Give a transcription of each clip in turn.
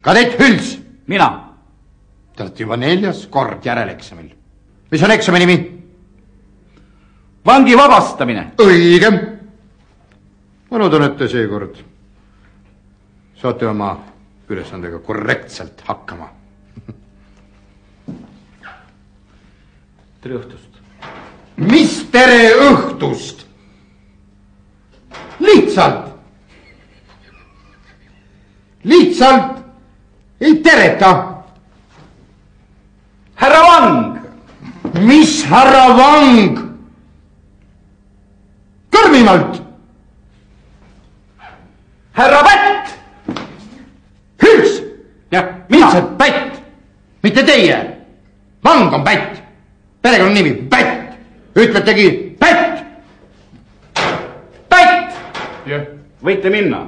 kadett Hüls. mina. Te olete juba 4. kord järeleksamil. mis on eksami nimi? vangi vabastamine. õige. ma loodan, et te seekord saate oma ülesandega korrektselt hakkama. tere õhtust. mis tere õhtust? lihtsalt ei tereta. härra Vang. mis härra Vang? kõrvimalt. härra Pätt. Hüls. jah, mina. lihtsalt Pätt, mitte teie. Vang on Pätt, perekonnanimi Pätt, ütletegi Pätt. Pätt. jah. võite minna.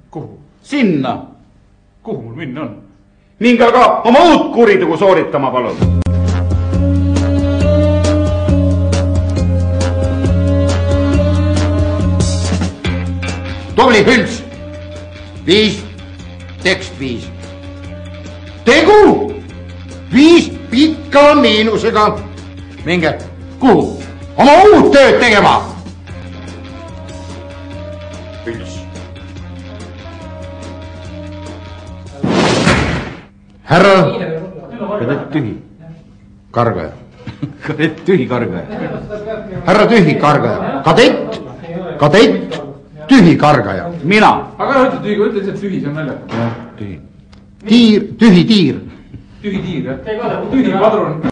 Kuhu? sinna. Kuhu mul minna on? minge aga oma uut kuritegu sooritama, palun. tubli Hüls. 5, tekst 5. tegu 5 pika miinusega. minge. kuhu? oma uut tööd tegema. Hüls. härra. kadett tühi. kargaja. kadett tühi kargaja. härra tühi kargaja. kadett tühi kargaja. mina. aga ära ütle tühi, ütle lihtsalt tühi, see on naljakas. jah, tühi. tühi tiir. tühi tiir, jah. tühi padrun.